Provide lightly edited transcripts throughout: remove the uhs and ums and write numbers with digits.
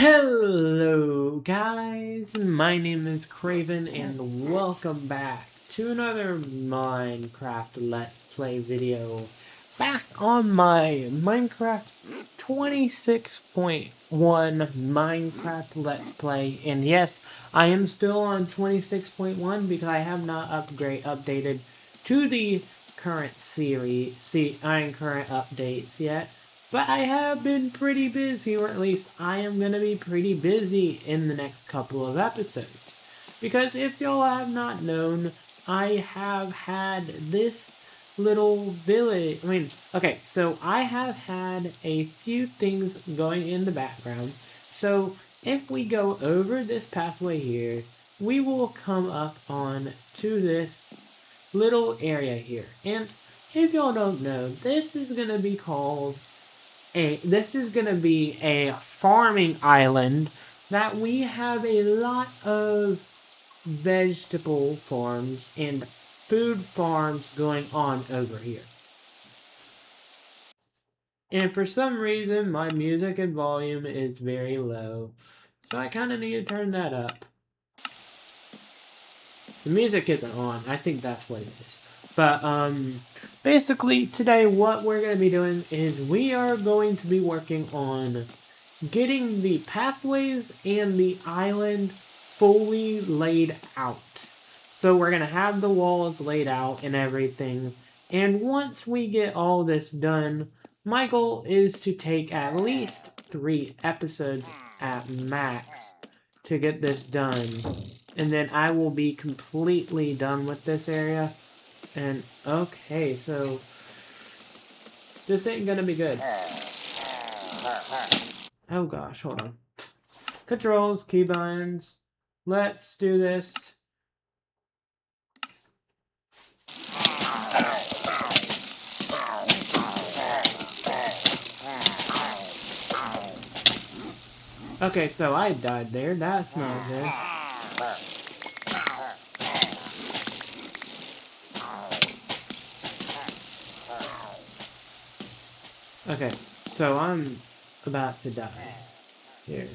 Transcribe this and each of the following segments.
Hello guys, my name is Craven and welcome back to another Minecraft Let's Play video. Back on my Minecraft 26.1 Minecraft Let's Play, and yes, I am still on 26.1 because I have not updated to the current current updates yet. But I have been pretty busy, or at least I am going to be pretty busy in the next couple of episodes. Because if y'all have not known, I have had this little village. So I have had a few things going in the background. So if we go over this pathway here, we will come up on to this little area here. And if y'all don't know, this is going to be called this is going to be a farming island that we have a lot of vegetable farms and food farms going on over here. And for some reason, my music and volume is very low, so I kind of need to turn that up. The music isn't on. I think that's what it is. But, basically, today what we're going to be doing is we are going to be working on getting the pathways and the island fully laid out. So we're going to have the walls laid out and everything. And once we get all this done, my goal is to take at least 3 episodes at max to get this done. And then I will be completely done with this area. And okay, so this ain't gonna be good. Oh gosh, hold on. Controls, keybinds. Let's do this. Okay, so I died there. That's not good. Okay, so I'm about to die. Here.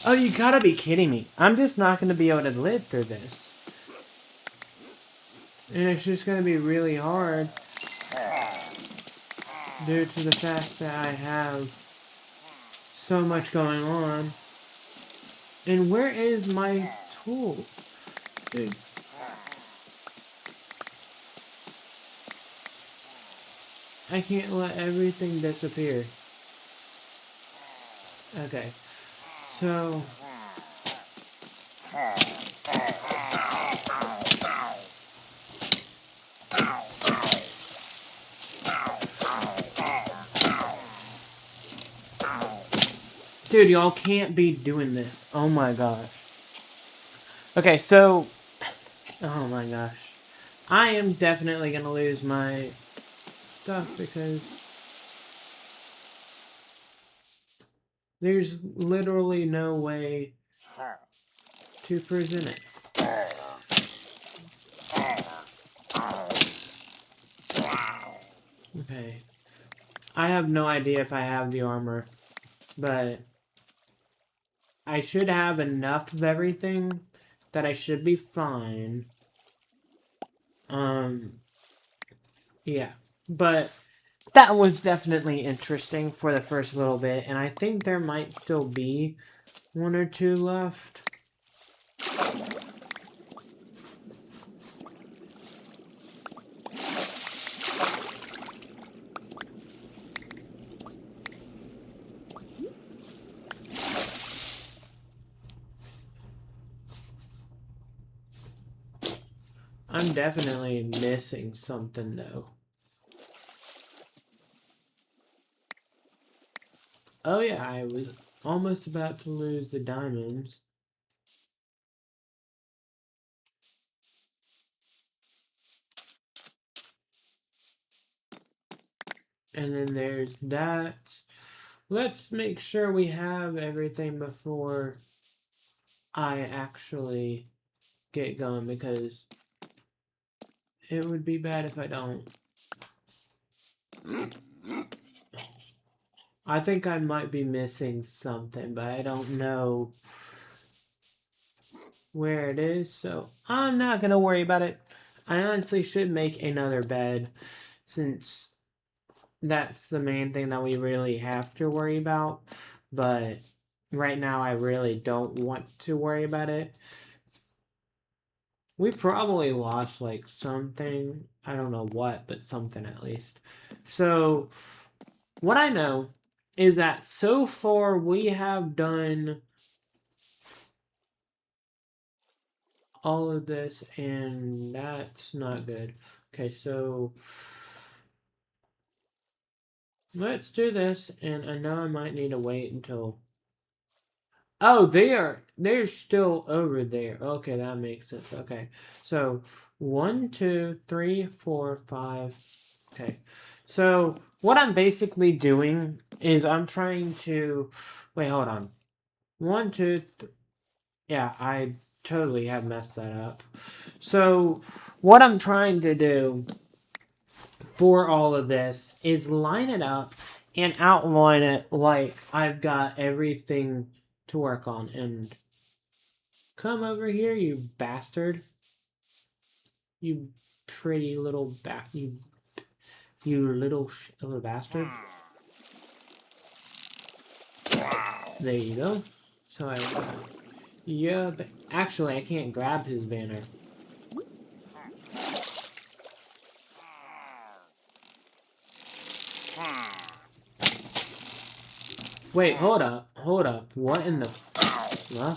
Oh, you gotta be kidding me. I'm just not gonna be able to live through this. And it's just gonna be really hard due to the fact that I have so much going on. And where is my tool? Dude. I can't let everything disappear. Okay. So... Dude, y'all can't be doing this. Oh my gosh. Okay, so... Oh my gosh. I am definitely gonna lose my stuff because... There's literally no way to present it. Okay. I have no idea if I have the armor, but I should have enough of everything that I should be fine. Yeah. But that was definitely interesting for the first little bit, and I think there might still be 1 or 2 left. I'm definitely missing something, though. Oh yeah, I was almost about to lose the diamonds. And then there's that. Let's make sure we have everything before I actually get going, because it would be bad if I don't. I think I might be missing something, but I don't know where it is, so I'm not gonna worry about it. I honestly should make another bed, since that's the main thing that we really have to worry about, but right now I really don't want to worry about it. We probably lost like something, I don't know what, but something at least. So what I know is that so far we have done all of this, and that's not good. Okay, so let's do this, and I know I might need to wait until... Oh, they're still over there. Okay, that makes sense. Okay, so 1, 2, 3, 4, 5. Okay, so what I'm basically doing is I'm trying to... Wait, hold on. 1, 2, yeah, I totally have messed that up. So what I'm trying to do for all of this is line it up and outline it like I've got everything to work on. And come over here, you bastard. You pretty little you little of a bastard. There you go. So yeah, but actually I can't grab his banner. Wait, hold up. What in the... Huh?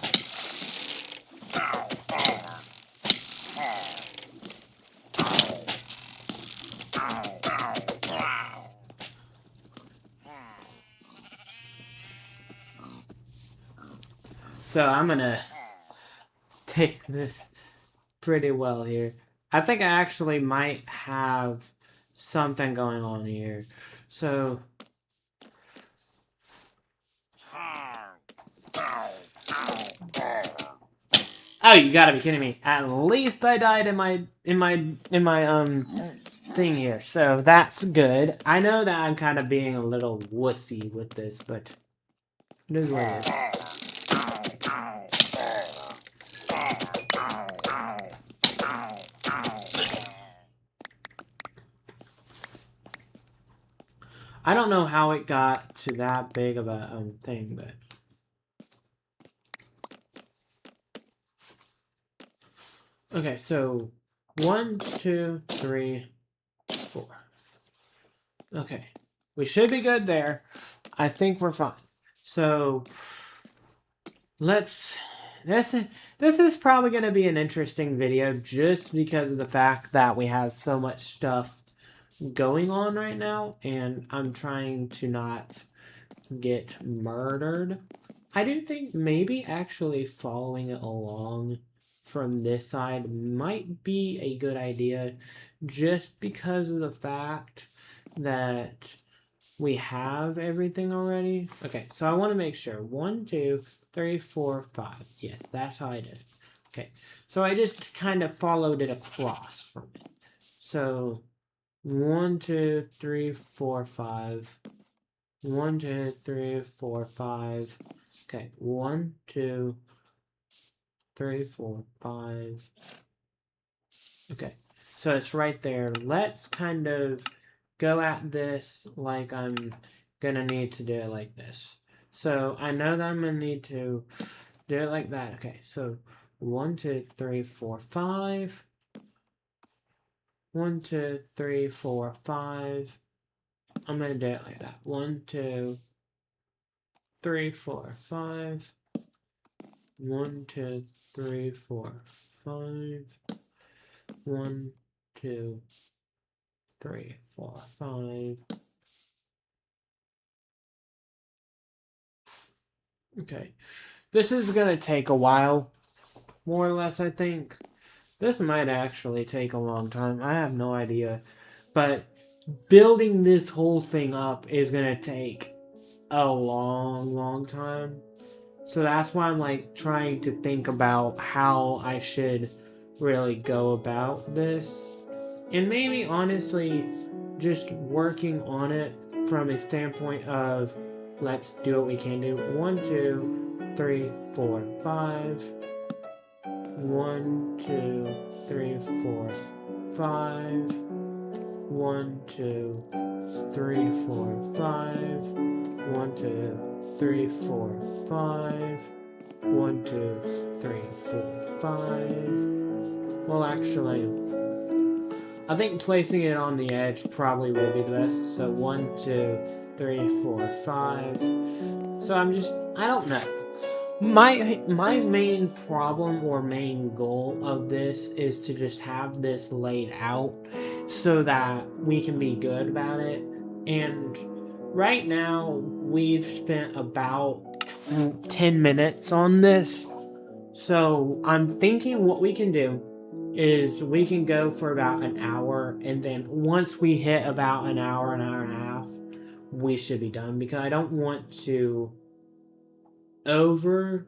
So I'm gonna take this pretty well here. I think I actually might have something going on here. So... Oh, you gotta be kidding me. At least I died in my thing here. So that's good. I know that I'm kind of being a little wussy with this, but it is what it is. I don't know how it got to that big of a thing, but... Okay, so 1, 2, 3, 4. Okay, we should be good there. I think we're fine. So let's... This is probably going to be an interesting video just because of the fact that we have so much stuff going on right now, and I'm trying to not get murdered. I do think maybe actually following it along from this side might be a good idea, just because of the fact that we have everything already. Okay, so I want to make sure. 1, 2, 3, 4, 5. Yes, that's how I did it. Okay, so I just kind of followed it across from it. So 1, 2, 3, 4, 5. 1, 2, 3, 4, 5. Okay, 1, 2, 3, 4, 5. Okay, so it's right there. Let's kind of go at this like I'm gonna need to do it like this. So I know that I'm gonna need to do it like that. Okay, so 1, 2, 3, 4, 5. 1, 2, 3, 4, 5. I'm gonna do it like that. 1, 2, 3, 4, 5. 1, 2, 3, 4, 5. 1, 2, 3, 4, 5. Okay. This is gonna take a while, more or less, I think. This might actually take a long time. I have no idea. But building this whole thing up is gonna take a long time. So that's why I'm like trying to think about how I should really go about this. And maybe honestly just working on it from a standpoint of let's do what we can do. 1, 2, 3, 4, 5. 1, 2, 3, 4, 5. 1, 2, 3, 4, 5. 1, 2, 3, 4, 5. 1, 2, 3, 4, 5. Well, actually, I think placing it on the edge probably will be the best. So 1, 2, 3, 4, 5. So I don't know. My main problem or main goal of this is to just have this laid out so that we can be good about it. And right now we've spent about 10 minutes on this. So I'm thinking what we can do is we can go for about an hour, and then once we hit about an hour and a half, we should be done, because I don't want to overdo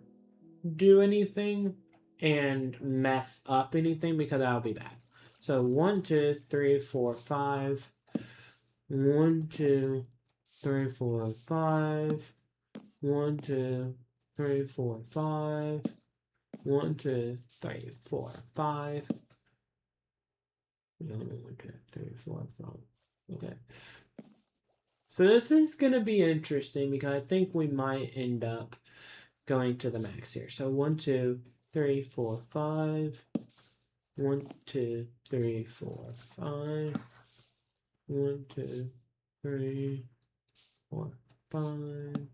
anything and mess up anything, because that'll be bad. So 1, 2, 3, 4, 5. 1, 2, 3, 4, 5. 1, 2, 3, 4, 5. 1, 2, 3, 4, 5. 1, 2, 3, 4, 5. Okay. So this is gonna be interesting, because I think we might end up going to the max here. So 1, 2, 3, 4, 5. 1, 2, 3, 4, 5. 1, 2, 3, 4, 5.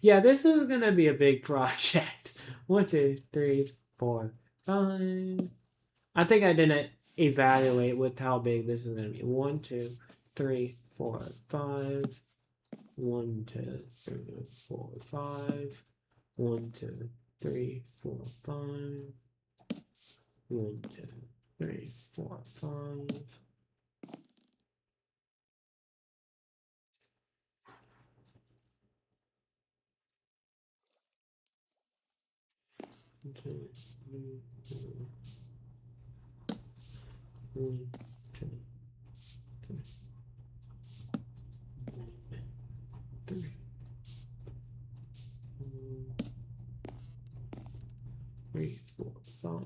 Yeah, this is gonna be a big project. 1, 2, 3, 4, 5. I think I didn't evaluate with how big this is gonna be. 1, 2, 3, 4, 5. 1, 2, 3, 4, 5. 1, 2, 3, 4, 5. 1, 2, 3, 4, 5. One, two, three, 1, 2, 3, 3, 4, 5.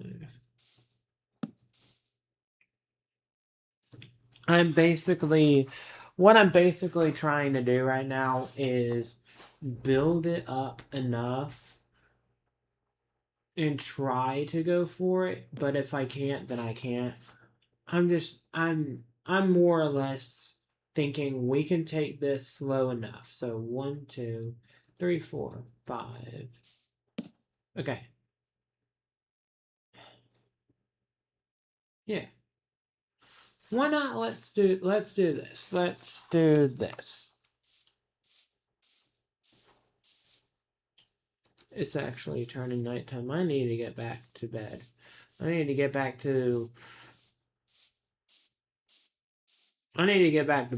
What I'm basically trying to do right now is build it up enough and try to go for it. But if I can't, then I can't. I'm more or less thinking we can take this slow enough. So 1, 2, 3, 4, 5. Okay. Yeah. Why not? Let's do this. Let's do this. It's actually turning nighttime. I need to get back to bed. I need to get back to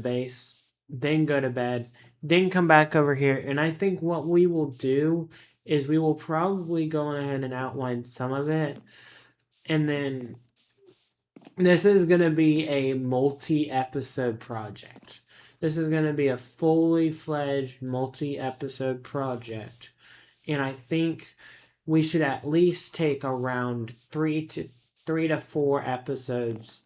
base, then go to bed, then come back over here. And I think what we will do is we will probably go ahead and outline some of it. And then this is going to be a multi-episode project. This is going to be a fully fledged multi-episode project. And I think we should at least take around 3 to 4 episodes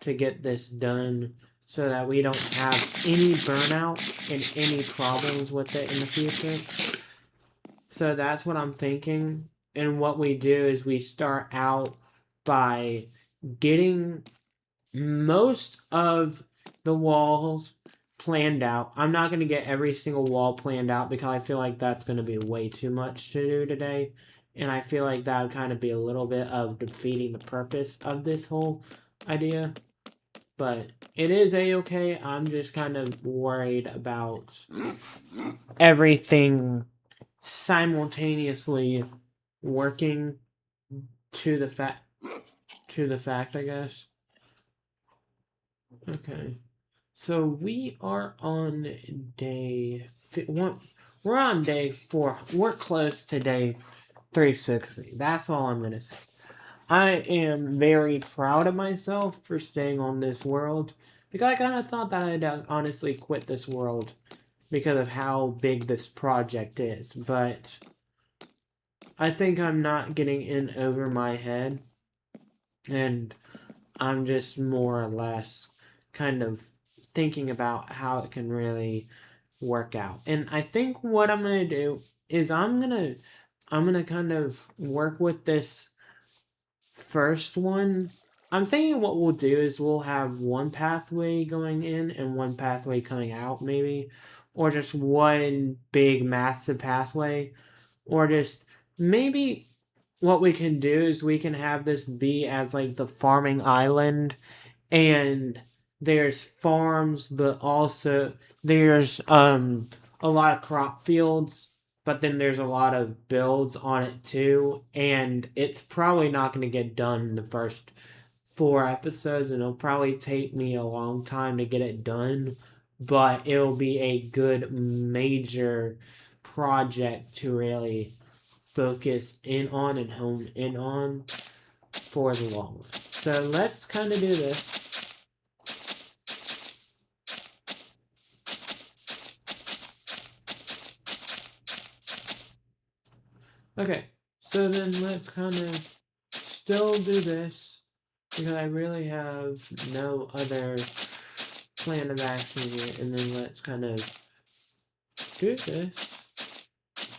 to get this done, so that we don't have any burnout and any problems with it in the future. So that's what I'm thinking. And what we do is we start out by getting most of the walls planned out. I'm not going to get every single wall planned out, because I feel like that's going to be way too much to do today. And I feel like that would kind of be a little bit of defeating the purpose of this whole idea. But it is a-okay. I'm just kind of worried about everything simultaneously working to the fact, I guess. Okay. So we are on day 1. We're on day 4. We're close to day 360. That's all I'm gonna say. I am very proud of myself for staying on this world, because I kind of thought that I'd honestly quit this world because of how big this project is, but I think I'm not getting in over my head, and I'm just more or less kind of thinking about how it can really work out. And I think what I'm gonna do is I'm gonna kind of work with this first one. I'm thinking what we'll do is we'll have one pathway going in and one pathway coming out, maybe, or just one big massive pathway, or just maybe what we can do is we can have this be as like the farming island, and there's farms, but also there's a lot of crop fields, but then there's a lot of builds on it too, and it's probably not going to get done in the first 4 episodes, and it'll probably take me a long time to get it done, but it'll be a good major project to really focus in on and hone in on for the long run. So let's kind of do this. Okay, so then let's kind of still do this, because I really have no other plan of action here, and then let's kind of do this.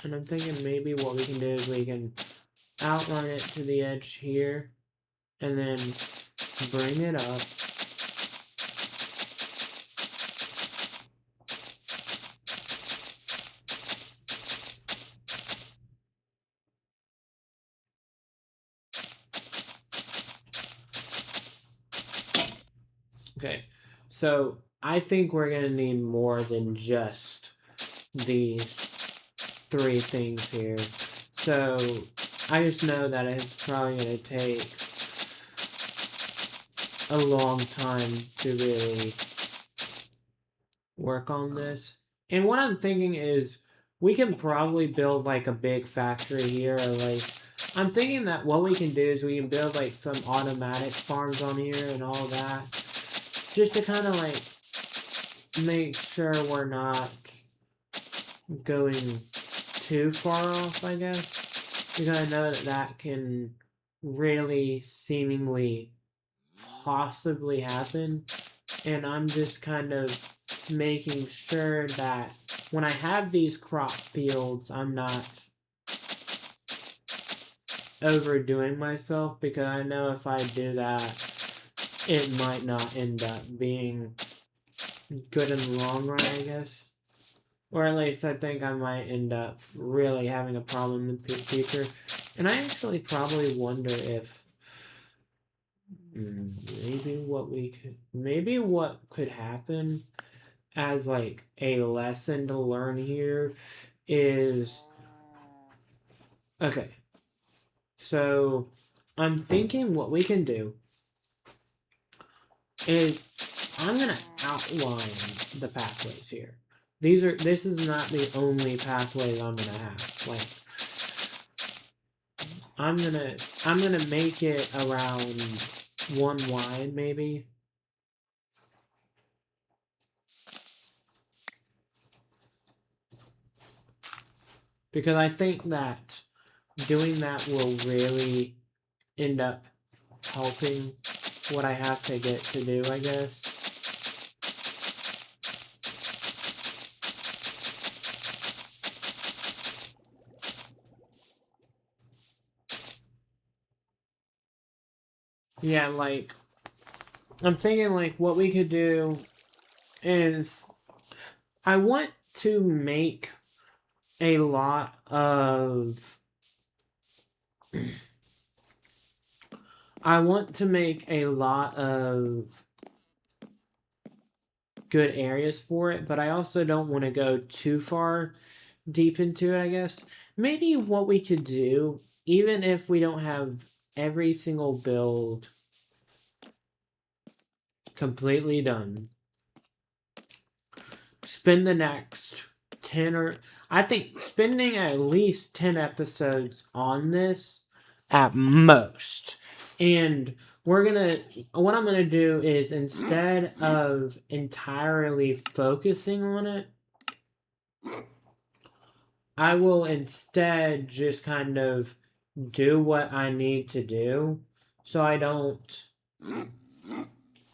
And I'm thinking maybe what we can do is we can outline it to the edge here, and then bring it up. Okay, so I think we're gonna need more than just these 3 things here. So I just know that it's probably gonna take a long time to really work on this. And what I'm thinking is we can probably build like a big factory here, or like I'm thinking that what we can do is we can build like some automatic farms on here and all that, just to kind of like make sure we're not going too far off, I guess, because I know that that can really seemingly possibly happen, and I'm just kind of making sure that when I have these crop fields, I'm not overdoing myself, because I know if I do that, it might not end up being good in the long run, I guess. Or at least I think I might end up really having a problem in the future. And I actually probably wonder if maybe what could happen as like a lesson to learn here is, okay, so I'm thinking what we can do is I'm gonna outline the pathways here. This is not the only pathways I'm gonna have. Like I'm gonna make it around 1 wide, maybe. Because I think that doing that will really end up helping what I have to get to do, I guess. Yeah, like, I'm thinking, like, what we could do is I want to make a lot of I want to make a lot of good areas for it, but I also don't want to go too far deep into it, I guess. Maybe what we could do, even if we don't have every single build completely done, spend the next 10 or I think spending at least 10 episodes on this at most. And what I'm gonna do is, instead of entirely focusing on it, I will instead just kind of do what I need to do so I don't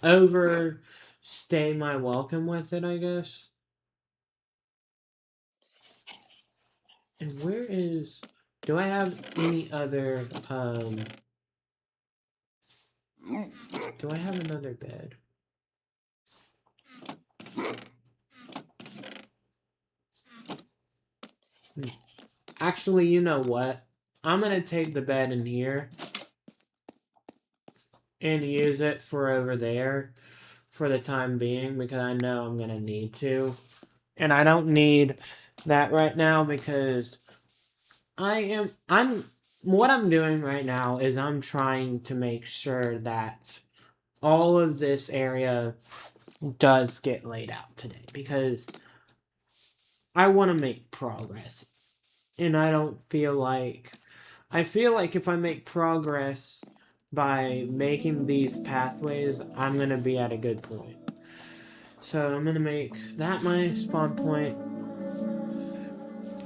overstay my welcome with it, I guess. And where is... Do I have any other, do I have another bed? Actually, you know what? I'm gonna take the bed in here and use it for over there for the time being, because I know I'm gonna need to. And I don't need that right now because what I'm doing right now is I'm trying to make sure that all of this area does get laid out today, because I want to make progress. And I feel like if I make progress by making these pathways, I'm going to be at a good point. So I'm going to make that my spawn point,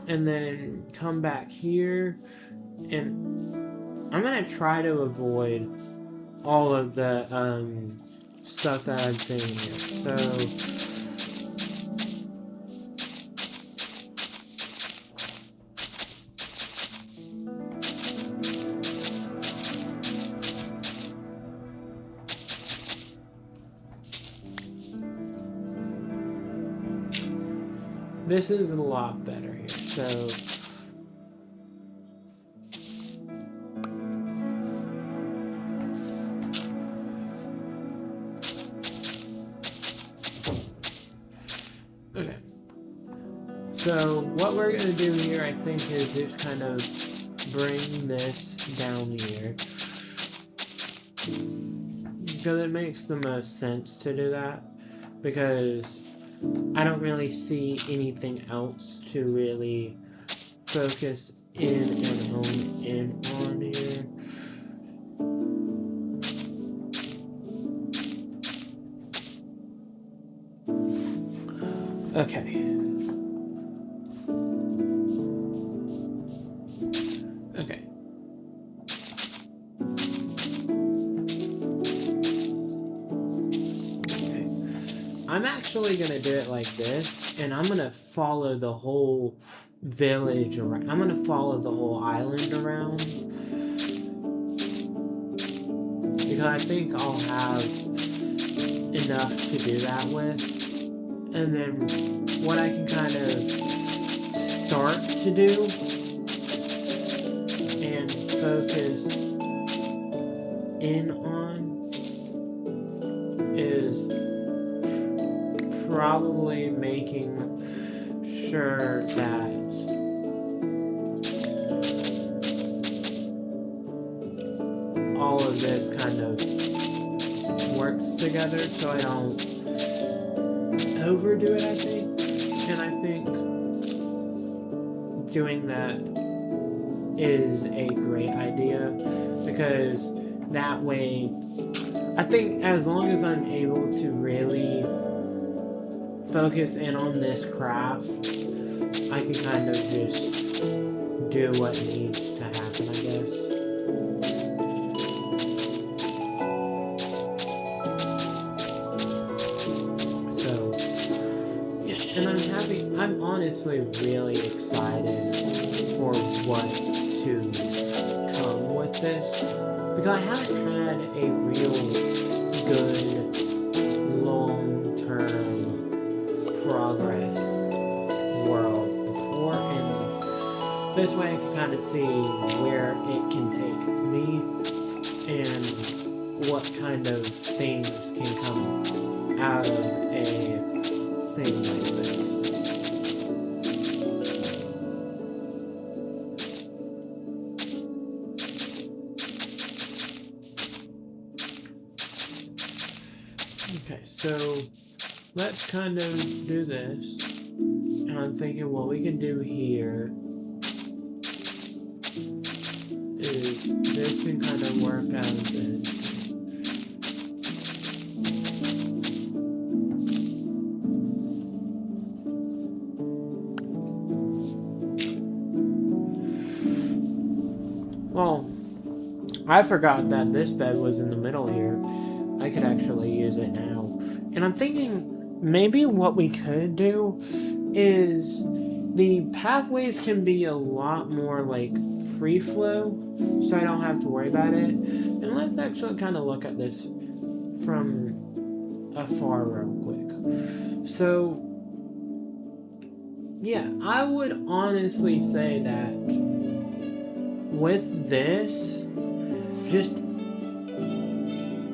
and then come back here, and I'm going to try to avoid all of the stuff that I'm seeing here. So this is a lot better here. So okay. So what we're gonna do here, I think, is just kind of bring this down here, because it makes the most sense to do that, because I don't really see anything else to really focus in and hone in on here. Okay. Okay. Okay. I'm actually gonna do it like this, and I'm gonna follow the whole village around. I'm gonna follow the whole island around, because I think I'll have enough to do that with. And then what I can kind of start to do and focus in on is probably making sure that all of this kind of works together, so I don't overdo it, I think. And I think doing that is a great idea, because that way, I think as long as I'm able to really focus in on this craft, I can kind of just do what needs to happen, I guess. And I'm honestly really excited for what's to come with this, because I haven't had a real good long-term progress world before, and this way I can kind of see where it can take me and what kind of things can come out of a thing like this. Okay, so let's kind of do this, and I'm thinking what we can do here is this can kind of work as a... Well, I forgot that this bed was in the middle here. I could actually use it now. And I'm thinking maybe what we could do is the pathways can be a lot more like free flow, so I don't have to worry about it. And let's actually kind of look at this from afar real quick. So, yeah, I would honestly say that with this, just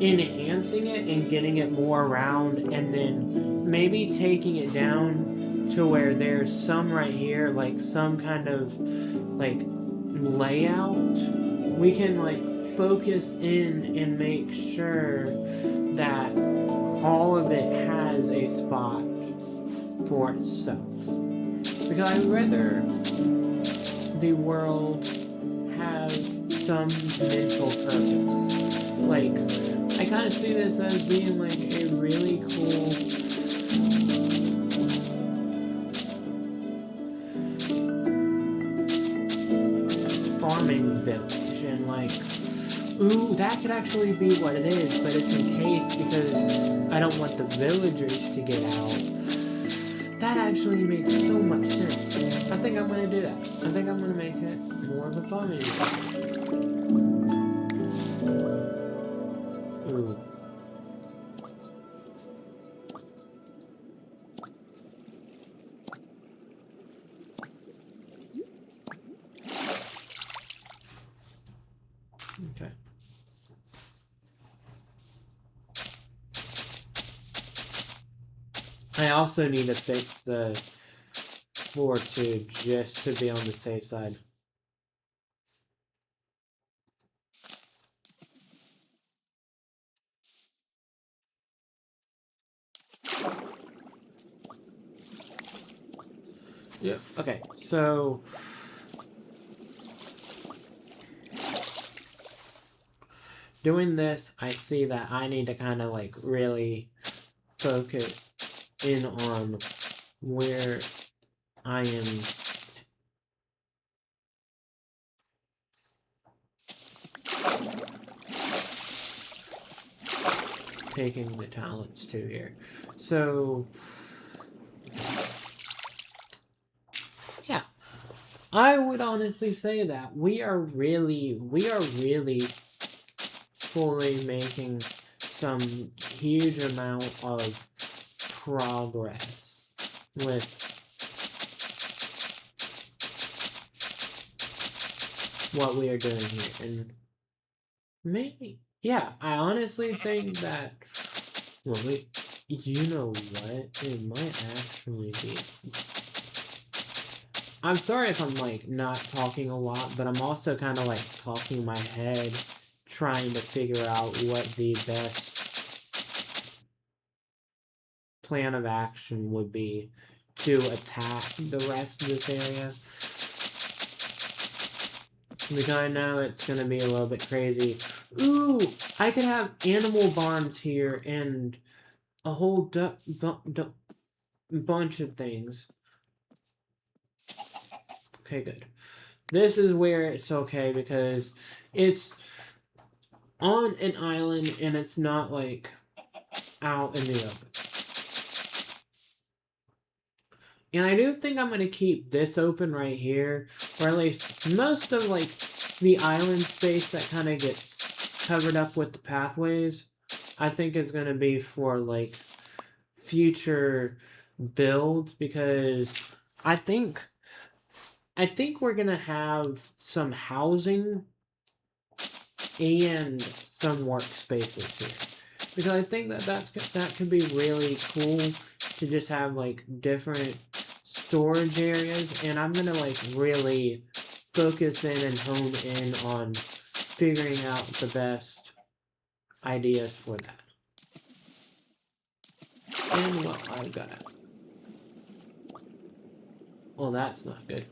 enhancing it and getting it more round, and then maybe taking it down to where there's some right here, like some kind of like layout, we can like focus in and make sure that all of it has a spot for itself. Because I'd rather the world have some mental purpose. Like, I kind of see this as being like a really cool farming village, and like, ooh, that could actually be what it is, but it's in case because I don't want the villagers to get out. That actually makes so much sense. I think I'm going to do that. I think I'm going to make it more of a farming village. Ooh. Okay. I also need to fix the floor too, just to be on the safe side. Yeah, okay, so doing this, I see that I need to kind of like really focus in on where I am taking the talents to here. So, yeah, I would honestly say that we are really fully making some huge amount of progress with what we are doing here. And maybe, yeah, I honestly think that, well, wait, you know what? It might actually be. I'm sorry if I'm like not talking a lot, but I'm also kind of like talking in my head, trying to figure out what the best plan of action would be to attack the rest of this area. Because I know it's going to be a little bit crazy. Ooh, I could have animal barns here and a whole bunch of things. Okay, good. This is where it's okay because it's on an island and it's not like out in the open. And I do think I'm going to keep this open right here, or at least most of like the island space that kind of gets covered up with the pathways, I think is going to be for like future builds, because I think we're going to have some housing and some workspaces here. Because I think that could be really cool to just have like different storage areas, and I'm gonna like really focus in and hone in on figuring out the best ideas for that. And well, I've got it. Well, that's not good.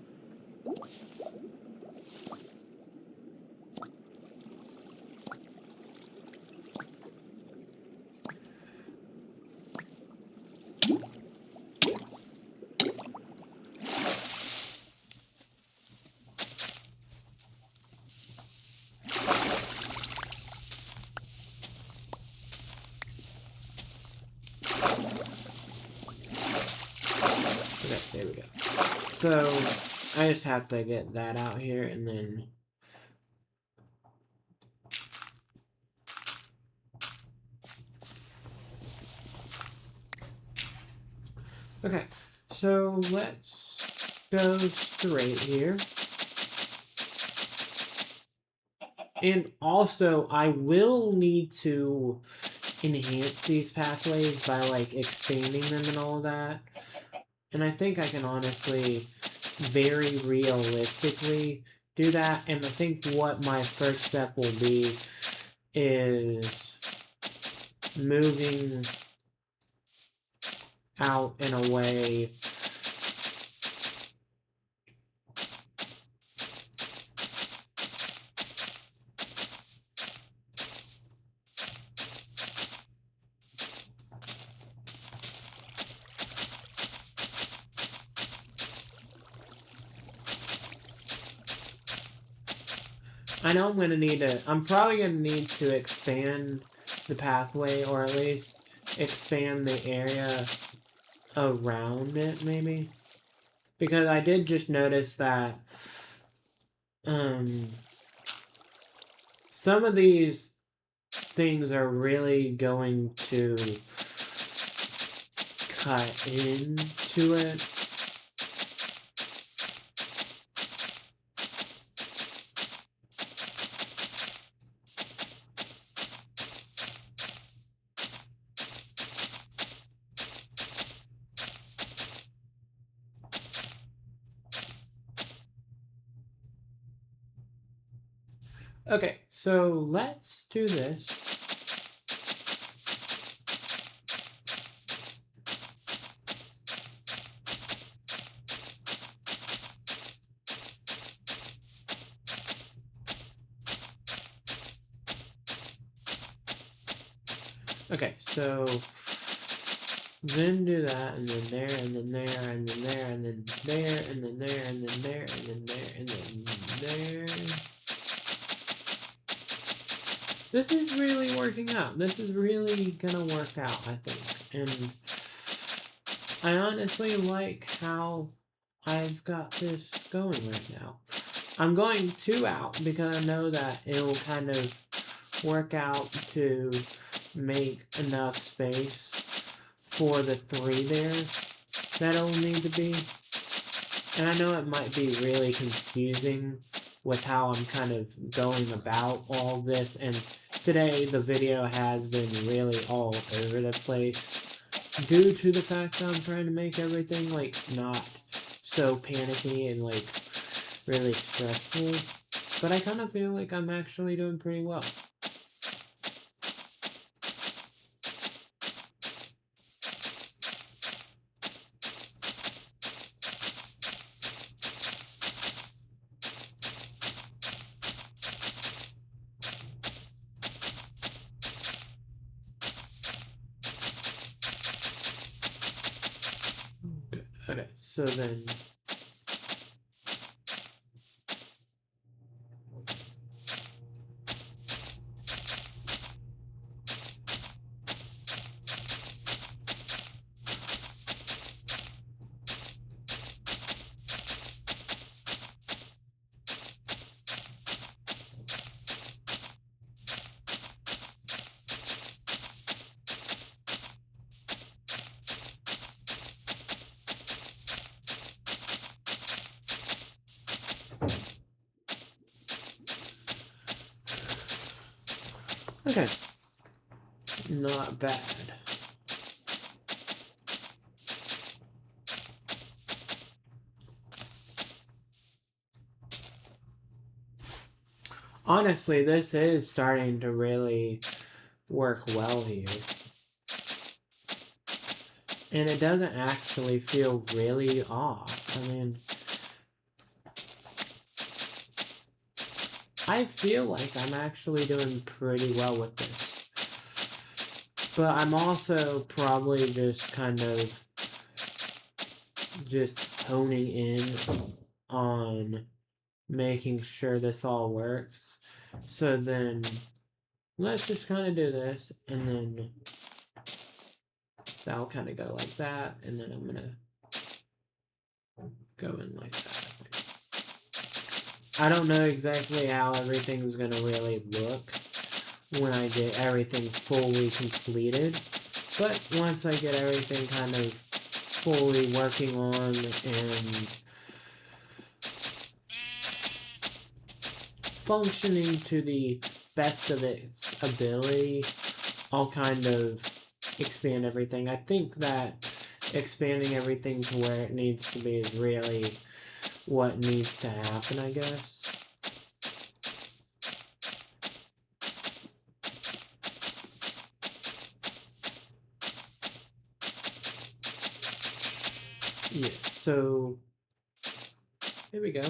So I just have to get that out here and then okay, so let's go straight here. And also, I will need to enhance these pathways by, like, expanding them and all that. And I think I can honestly, very realistically, do that. And I think what my first step will be is moving out in a way I know I'm probably going to need to expand the pathway, or at least expand the area around it, maybe. Because I did just notice that, some of these things are really going to cut into it. Okay, so let's do this. Okay, so then do that, and then there, and then there, and then there, and then there, and then there, and then there, and then there, and then there. This is really working out. This is really gonna work out, I think. And I honestly like how I've got this going right now. I'm going 2 out because I know that it'll kind of work out to make enough space for the 3 there that it'll need to be. And I know it might be really confusing with how I'm kind of going about all this, and today the video has been really all over the place due to the fact that I'm trying to make everything, like, not so panicky and, like, really stressful. But I kind of feel like I'm actually doing pretty well. Good. Okay, so then okay, not bad. Honestly, this is starting to really work well here. And it doesn't actually feel really off. I mean, I feel like I'm actually doing pretty well with this. But I'm also probably just kind of just honing in on making sure this all works. So then let's just kind of do this, and then that'll kind of go like that, and then I'm gonna going like that. I don't know exactly how everything's going to really look when I get everything fully completed. But once I get everything kind of fully working on and functioning to the best of its ability, I'll kind of expand everything. I think that expanding everything to where it needs to be is really what needs to happen, I guess. Yeah, so here we go.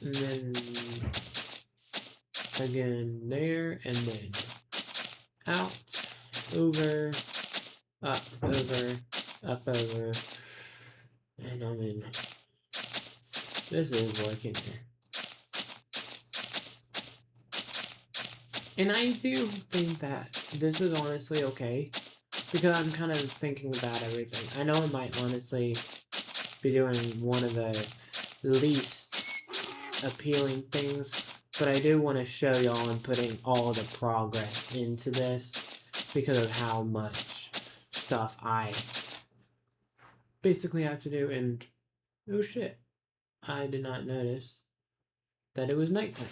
And then again there, and then out, over, up, over, up, over, and I'm in. This is working here. And I do think that this is honestly okay, because I'm kind of thinking about everything. I know I might honestly be doing one of the least appealing things, but I do want to show y'all I'm putting all the progress into this because of how much stuff I basically have to do. And oh shit, I did not notice that it was nighttime.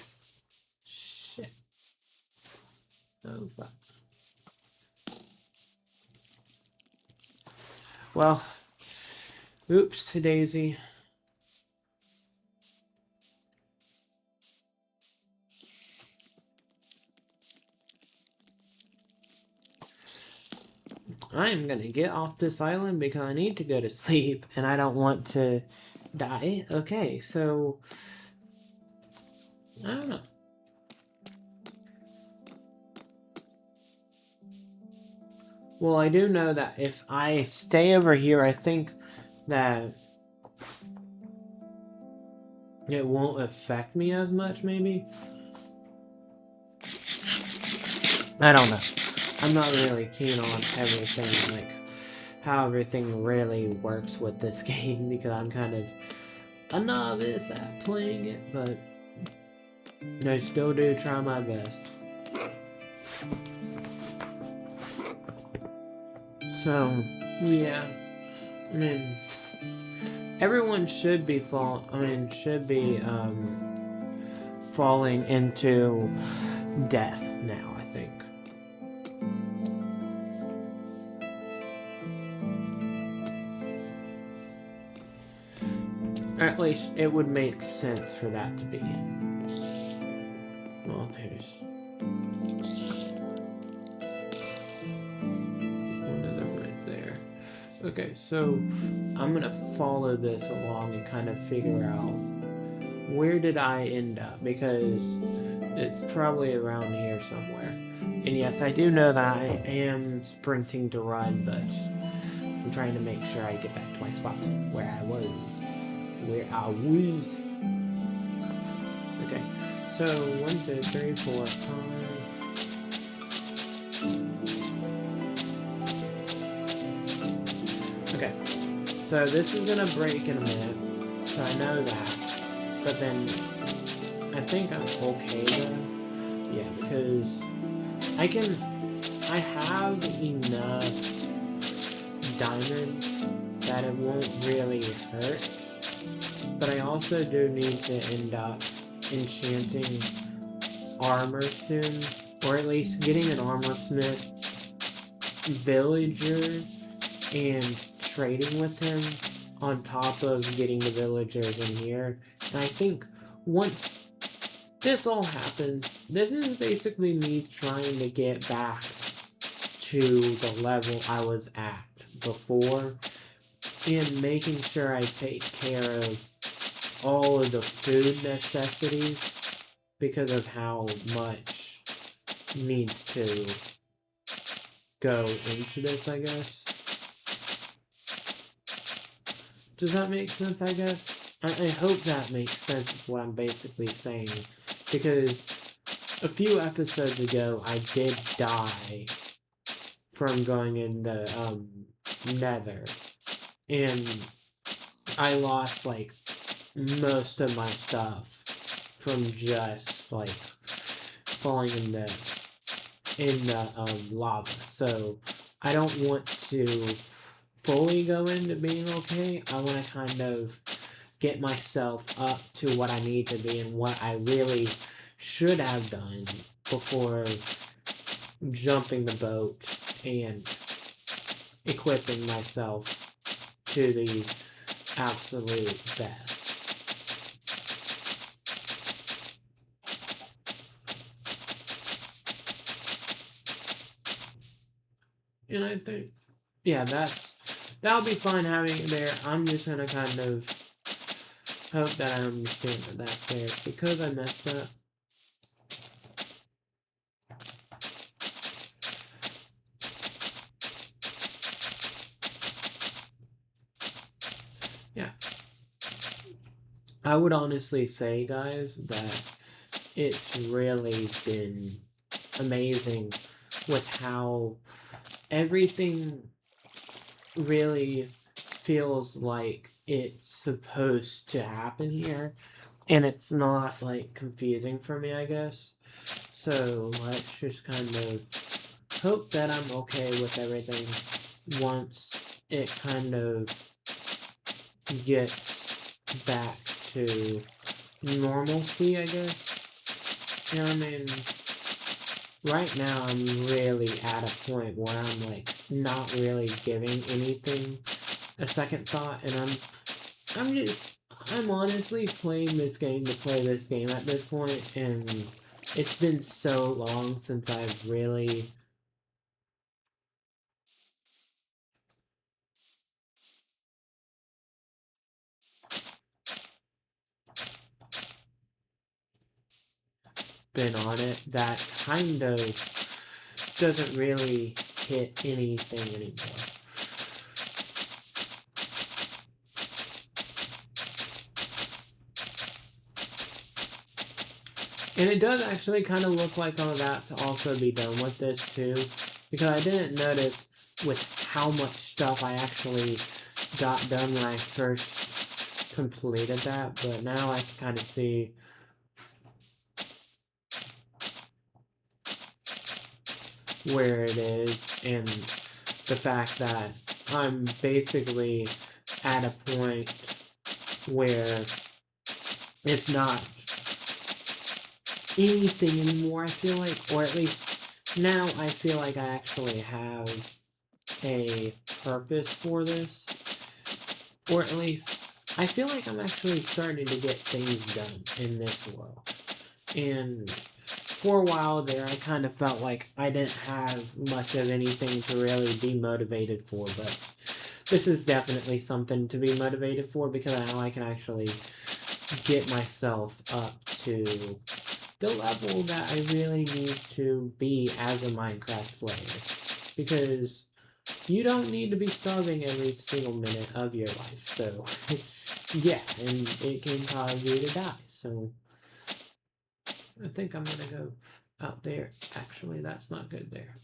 Shit. Oh fuck. Well, oops, daisy. I'm gonna get off this island because I need to go to sleep and I don't want to die. Okay, so I don't know. Well, I do know that if I stay over here, I think that it won't affect me as much, maybe? I don't know. I'm not really keen on everything, like, how everything really works with this game, because I'm kind of a novice at playing it, but I still do try my best. So, yeah, I mean, everyone should be falling into death now, I think. Or at least it would make sense for that to be. Well, here's one of them right there. Okay, so I'm gonna follow this along and kind of figure out where did I end up, because it's probably around here somewhere. And yes, I do know that I am sprinting to run, but I'm trying to make sure I get back to my spot where I was. Okay, so 1, 2, 3, 4, 5. Okay, so this is gonna break in a minute, so I know that. But then I think I'm okay though. Yeah, because I have enough diamonds that it won't really hurt. But I also do need to end up enchanting armor soon, or at least getting an armor smith villager and trading with him on top of getting the villagers in here. And I think once this all happens, this is basically me trying to get back to the level I was at before, and making sure I take care of all of the food necessities because of how much needs to go into this, I guess. Does that make sense, I guess? I hope that makes sense of what I'm basically saying, because a few episodes ago I did die from going in the nether, and I lost, like, most of my stuff from just, like, falling in the lava. So I don't want to fully go into being okay. I want to kind of get myself up to what I need to be and what I really should have done before jumping the boat and equipping myself to the absolute best. And I think, yeah, that'll be fun having it there. I'm just gonna kind of hope that I understand that that's there. Because I messed up, yeah. I would honestly say, guys, that it's really been amazing with how everything really feels like it's supposed to happen here, and it's not, like, confusing for me, I guess. So let's just kind of hope that I'm okay with everything once it kind of gets back to normalcy, I guess. You know what I mean? Right now, I'm really at a point where I'm, like, not really giving anything a second thought, and I'm honestly playing this game to play this game at this point, and it's been so long since I've really been on it that kind of doesn't really hit anything anymore. And it does actually kind of look like I'm about to also be done with this too, because I didn't notice with how much stuff I actually got done when I first completed that, but now I can kind of see where it is, and the fact that I'm basically at a point where it's not anything anymore, I feel like, or at least now I feel like I actually have a purpose for this, or at least I feel like I'm actually starting to get things done in this world. And for a while there, I kind of felt like I didn't have much of anything to really be motivated for, but this is definitely something to be motivated for, because now I can actually get myself up to the level that I really need to be as a Minecraft player, because you don't need to be starving every single minute of your life, so yeah, and it can cause you to die, so I think I'm gonna go out there. Actually, that's not good there.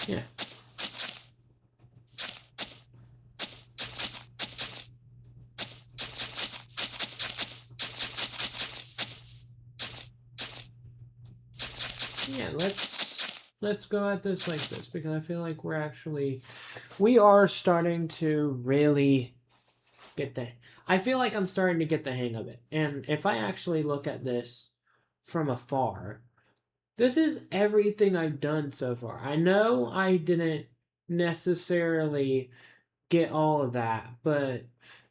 Yeah. Yeah, let's go at this like this, because I feel like we are starting to really get the I feel like I'm starting to get the hang of it. And if I actually look at this from afar, this is everything I've done so far. I know I didn't necessarily get all of that, but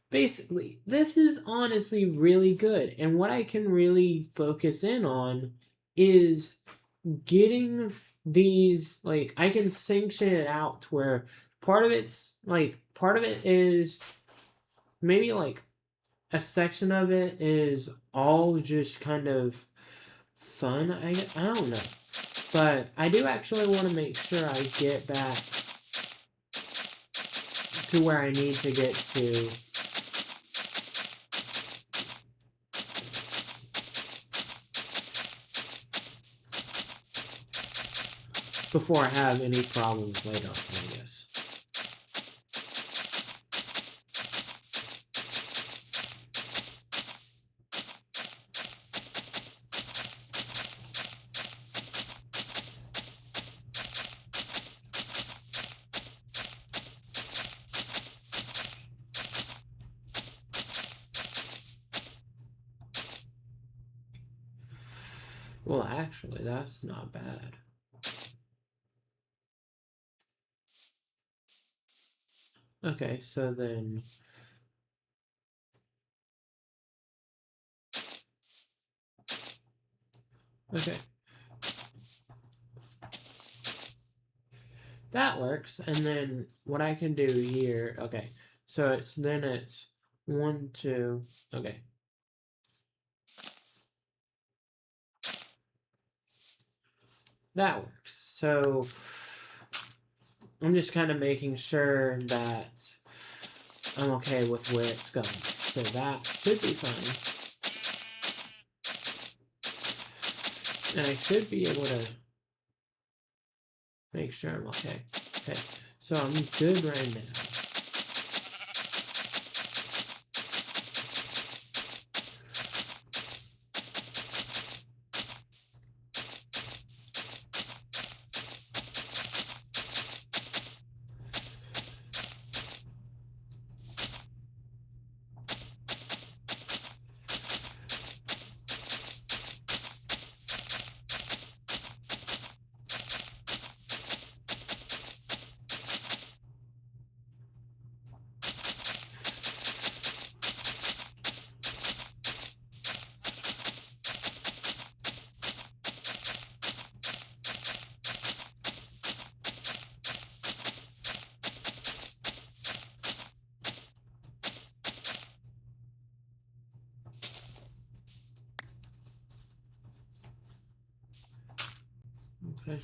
basically, this is honestly really good. And what I can really focus in on is getting these, like, I can sanction it out to where part of it is maybe, like, a section of it is all just kind of fun. I don't know. But I do actually want to make sure I get back to where I need to get to. before I have any problems later on, I guess. Well, actually, that's not bad. Okay, so then... Okay. That works, and then what I can do here... Okay, so it's 1, 2... Okay. That works. So I'm just kind of making sure that I'm okay with where it's going. So that should be fine. And I should be able to make sure I'm okay. Okay, so I'm good right now. Okay.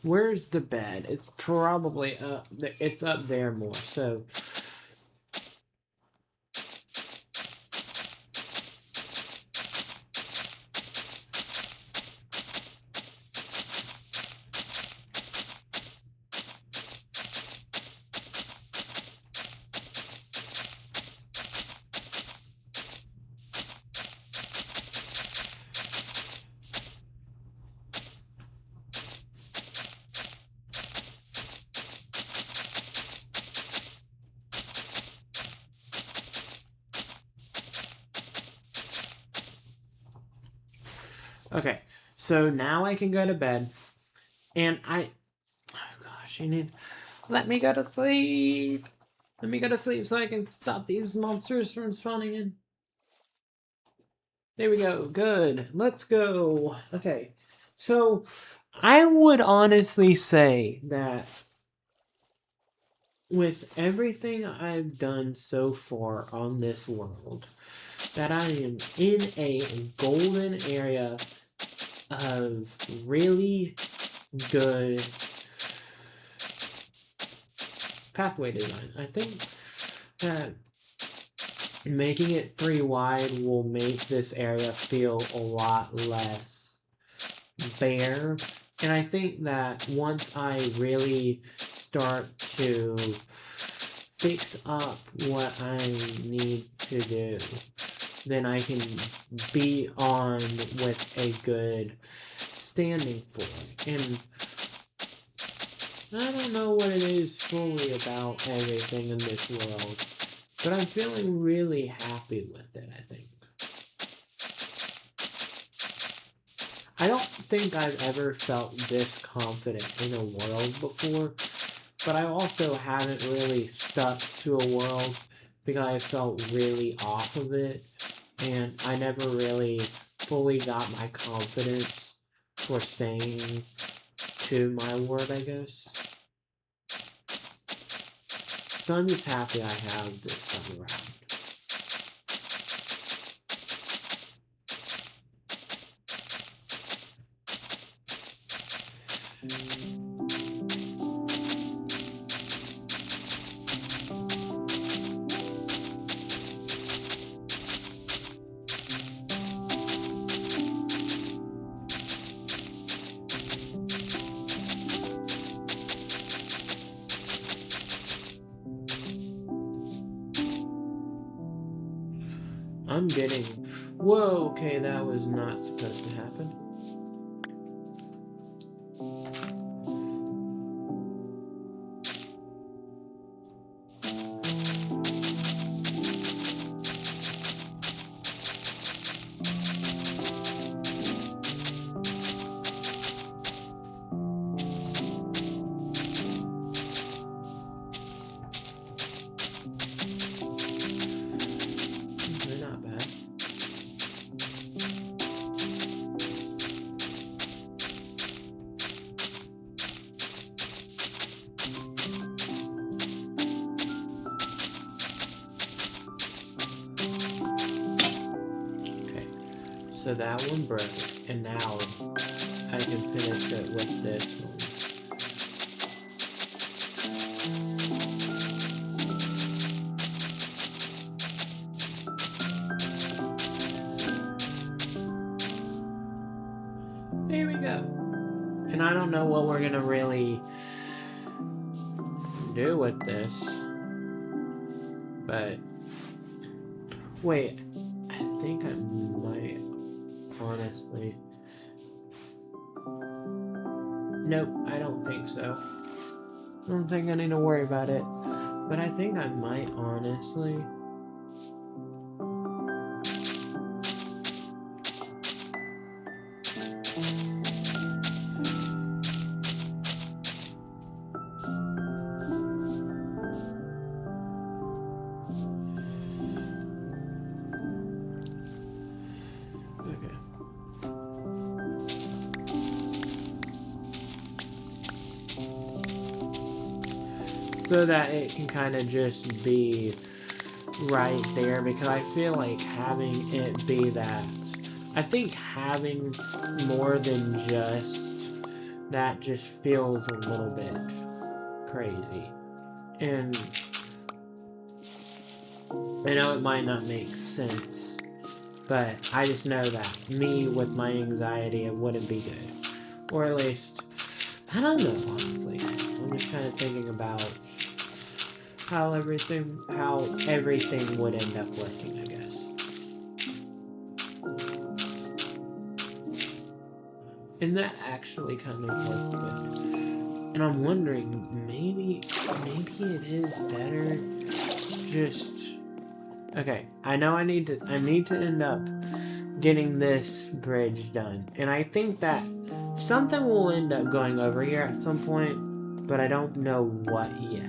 Where's the bed? It's probably up. It's up there more. So okay. So now I can go to bed, and oh gosh, you need let me go to sleep. Let me go to sleep so I can stop these monsters from spawning in. There we go. Good. Let's go. Okay. So, I would honestly say that with everything I've done so far on this world, that I am in a golden area of really good pathway design. I think that making it 3 wide will make this area feel a lot less bare. And I think that once I really start to fix up what I need to do, then I can be on with a good standing for it. And I don't know what it is fully about everything in this world, but I'm feeling really happy with it, I think. I don't think I've ever felt this confident in a world before, but I also haven't really stuck to a world because I felt really off of it, and I never really fully got my confidence for staying to my word, I guess. So I'm just happy I have this stuff around. I'm getting... Whoa, okay, that was not supposed to happen. They're not bad. Okay, so that one broke, and now I can finish it with this one. There we go. And I don't know what we're gonna really do with this, but wait, I think I might honestly. Nope, I don't think so. I don't think I need to worry about it, but I think I might honestly. So that it can kind of just be right there, because I feel like having it be that, I think having more than just that just feels a little bit crazy. And I know it might not make sense, but I just know that me with my anxiety, it wouldn't be good. Or at least, I don't know, honestly. I'm just kind of thinking about how everything would end up working, I guess. And that actually kind of worked good. And I'm wondering, maybe it is better just... Okay, I know I need to end up getting this bridge done. And I think that something will end up going over here at some point, but I don't know what yet.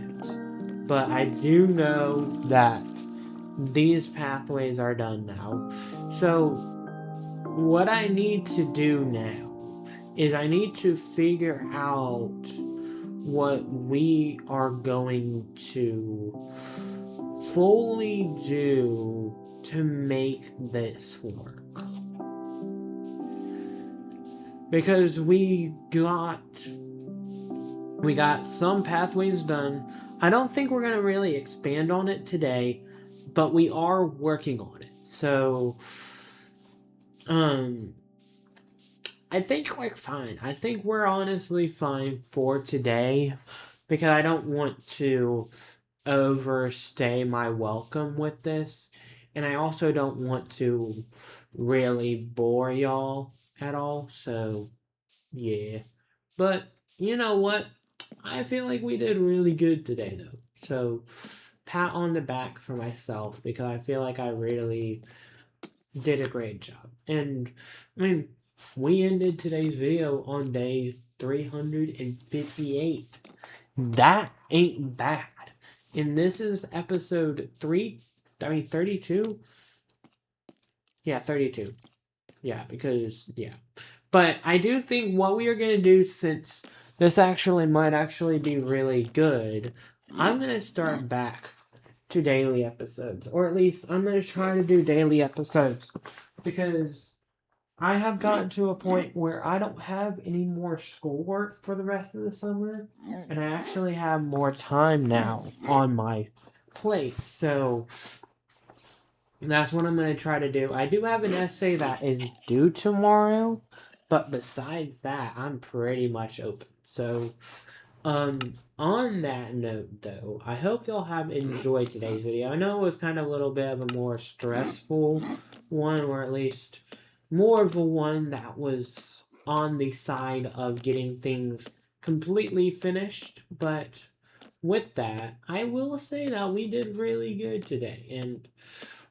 But I do know that these pathways are done now. So what I need to do now is I need to figure out what we are going to fully do to make this work. Because we got some pathways done. I don't think we're going to really expand on it today, but we are working on it. So, I think we're fine. I think we're honestly fine for today, because I don't want to overstay my welcome with this, and I also don't want to really bore y'all at all. So, yeah. But, you know what? I feel like we did really good today, though. So, pat on the back for myself, because I feel like I really did a great job. And, I mean, we ended today's video on day 358. That ain't bad. And this is episode 32? Yeah, 32. Yeah, because, yeah. But I do think what we are going to do, since this might actually be really good, I'm going to start back to daily episodes. Or at least I'm going to try to do daily episodes. Because I have gotten to a point where I don't have any more schoolwork for the rest of the summer. And I actually have more time now on my plate. So that's what I'm going to try to do. I do have an essay that is due tomorrow. But besides that, I'm pretty much open. So, On that note, though, I hope y'all have enjoyed today's video. I know it was kind of a little bit of a more stressful one, or at least more of a one that was on the side of getting things completely finished. But with that, I will say that we did really good today. And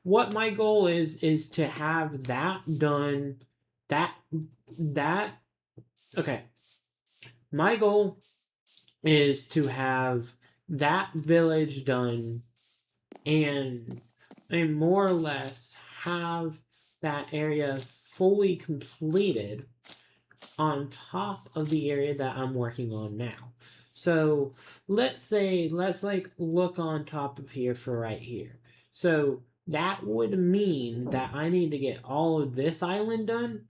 what my goal is to have that done. That okay. My goal is to have that village done and more or less have that area fully completed on top of the area that I'm working on now. So let's like look on top of here for right here. So that would mean that I need to get all of this island done,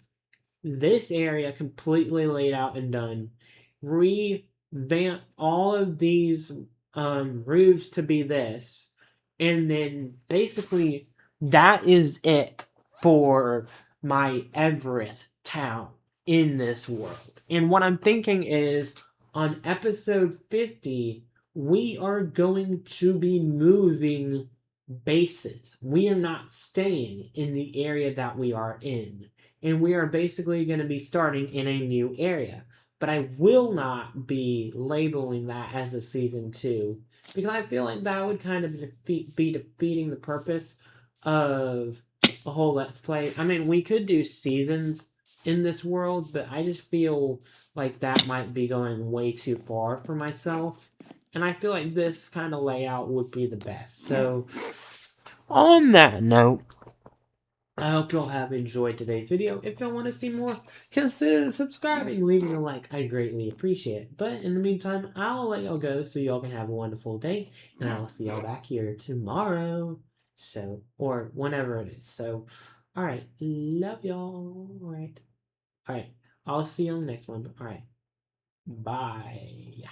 this area completely laid out and done, revamp all of these roofs to be this, and then basically that is it for my Evereth town in this world. And what I'm thinking is on episode 50, we are going to be moving bases. We are not staying in the area that we are in, and we are basically going to be starting in a new area. But I will not be labeling that as a season 2 because I feel like that would kind of be defeating the purpose of a whole Let's Play. I mean, we could do seasons in this world, but I just feel like that might be going way too far for myself. And I feel like this kind of layout would be the best. So, on that note, I hope y'all have enjoyed today's video. If y'all want to see more, consider subscribing, leaving a like. I greatly appreciate it. But in the meantime, I'll let y'all go so y'all can have a wonderful day. And I'll see y'all back here tomorrow. So, or whenever it is. So, alright. Love y'all. Alright. Alright. I'll see you on the next one. Alright. Bye.